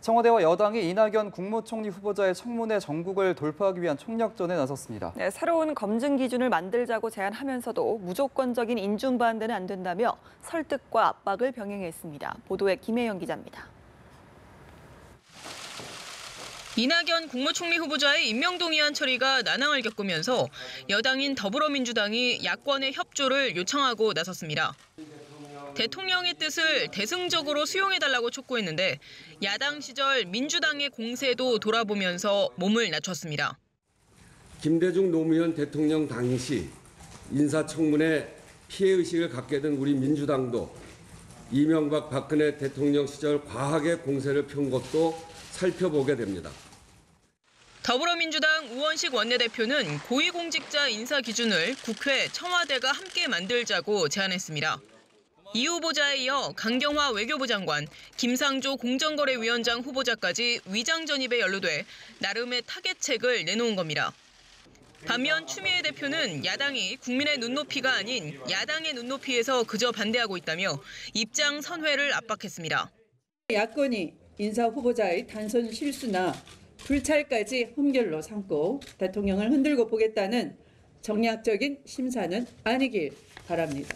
청와대와 여당이 이낙연 국무총리 후보자의 청문회 정국을 돌파하기 위한 총력전에 나섰습니다. 네, 새로운 검증 기준을 만들자고 제안하면서도 무조건적인 인준 반대는 안 된다며 설득과 압박을 병행했습니다. 보도에 김혜영 기자입니다. 이낙연 국무총리 후보자의 임명동의안 처리가 난항을 겪으면서 여당인 더불어민주당이 야권의 협조를 요청하고 나섰습니다. 대통령의 뜻을 대승적으로 수용해달라고 촉구했는데 야당 시절 민주당의 공세도 돌아보면서 몸을 낮췄습니다. 김대중 노무현 대통령 당시 인사청문회 피해의식을 갖게 된 우리 민주당도 이명박 박근혜 대통령 시절 과하게 공세를 펴온 것도 살펴보게 됩니다. 더불어민주당 우원식 원내대표는 고위공직자 인사 기준을 국회, 청와대가 함께 만들자고 제안했습니다. 이 후보자에 이어 강경화 외교부 장관, 김상조 공정거래위원장 후보자까지 위장 전입에 연루돼 나름의 타겟책을 내놓은 겁니다. 반면 추미애 대표는 야당이 국민의 눈높이가 아닌 야당의 눈높이에서 그저 반대하고 있다며 입장 선회를 압박했습니다. 야권이 인사 후보자의 단순 실수나 불찰까지 흠결로 삼고 대통령을 흔들고 보겠다는 정략적인 심사는 아니길 바랍니다.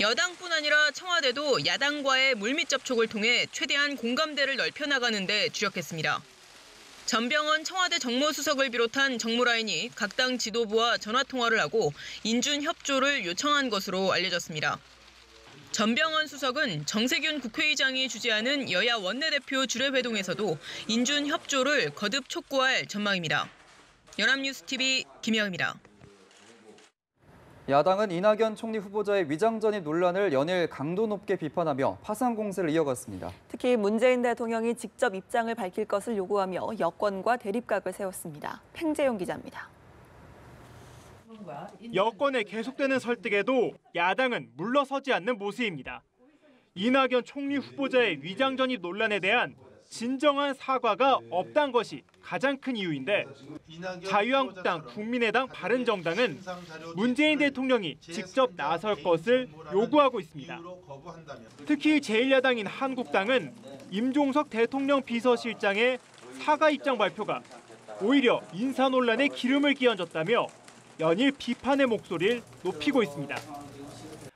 여당뿐 아니라 청와대도 야당과의 물밑 접촉을 통해 최대한 공감대를 넓혀나가는 데 주력했습니다. 전병헌 청와대 정무수석을 비롯한 정무라인이 각 당 지도부와 전화통화를 하고 인준 협조를 요청한 것으로 알려졌습니다. 전병헌 수석은 정세균 국회의장이 주재하는 여야 원내대표 주례회동에서도 인준 협조를 거듭 촉구할 전망입니다. 연합뉴스TV 김혜영입니다. 야당은 이낙연 총리 후보자의 위장 전입 논란을 연일 강도 높게 비판하며 파상 공세를 이어갔습니다. 특히 문재인 대통령이 직접 입장을 밝힐 것을 요구하며 여권과 대립각을 세웠습니다. 팽재용 기자입니다. 여권의 계속되는 설득에도 야당은 물러서지 않는 모습입니다. 이낙연 총리 후보자의 위장 전입 논란에 대한 진정한 사과가 없다는 것이 가장 큰 이유인데 자유한국당, 국민의당, 바른정당은 문재인 대통령이 직접 나설 것을 요구하고 있습니다. 특히 제1야당인 한국당은 임종석 대통령 비서실장의 사과 입장 발표가 오히려 인사 논란에 기름을 끼얹었다며 연일 비판의 목소리를 높이고 있습니다.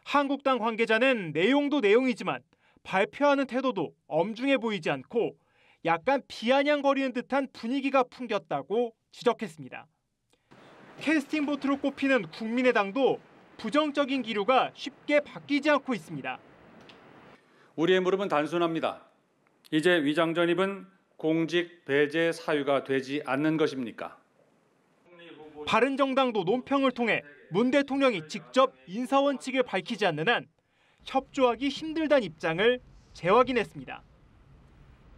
한국당 관계자는 내용도 내용이지만 발표하는 태도도 엄중해 보이지 않고 약간 비아냥거리는 듯한 분위기가 풍겼다고 지적했습니다. 캐스팅 보트로 꼽히는 국민의당도 부정적인 기류가 쉽게 바뀌지 않고 있습니다. 우리의 무릎은 단순합니다. 이제 위장 전입은 공직 배제 사유가 되지 않는 것입니까? 바른정당도 논평을 통해 문 대통령이 직접 인사원칙을 밝히지 않는 한 협조하기 힘들다는 입장을 재확인했습니다.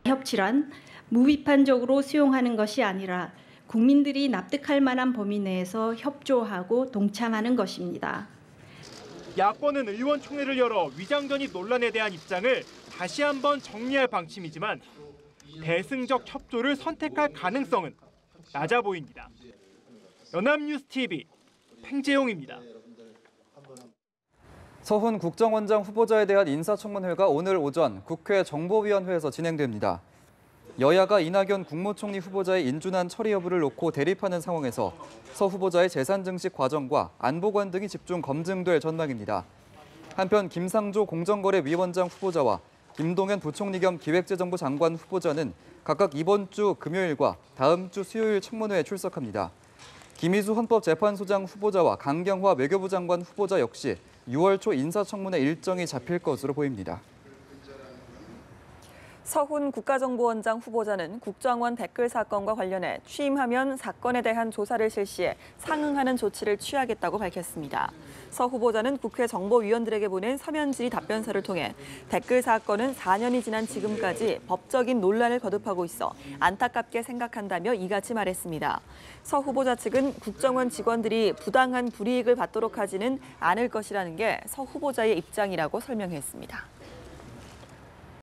협치란 무비판적으로 수용하는 것이 아니라 국민들이 납득할 만한 범위 내에서 협조하고 동참하는 것입니다. 야권은 의원총회를 열어 위장 전입 논란에 대한 입장을 다시 한번 정리할 방침이지만 대승적 협조를 선택할 가능성은 낮아 보입니다. 연합뉴스TV 팽재용입니다. 서훈 국정원장 후보자에 대한 인사청문회가 오늘 오전 국회 정보위원회에서 진행됩니다. 여야가 이낙연 국무총리 후보자의 인준안 처리 여부를 놓고 대립하는 상황에서 서 후보자의 재산 증식 과정과 안보관 등이 집중 검증될 전망입니다. 한편 김상조 공정거래위원장 후보자와 김동연 부총리 겸 기획재정부 장관 후보자는 각각 이번 주 금요일과 다음 주 수요일 청문회에 출석합니다. 김희수 헌법재판소장 후보자와 강경화 외교부 장관 후보자 역시 6월 초 인사청문회 일정이 잡힐 것으로 보입니다. 서훈 국가정보원장 후보자는 국정원 댓글 사건과 관련해 취임하면 사건에 대한 조사를 실시해 상응하는 조치를 취하겠다고 밝혔습니다. 서 후보자는 국회 정보위원들에게 보낸 서면 질의 답변서를 통해 댓글 사건은 4년이 지난 지금까지 법적인 논란을 거듭하고 있어 안타깝게 생각한다며 이같이 말했습니다. 서 후보자 측은 국정원 직원들이 부당한 불이익을 받도록 하지는 않을 것이라는 게 서 후보자의 입장이라고 설명했습니다.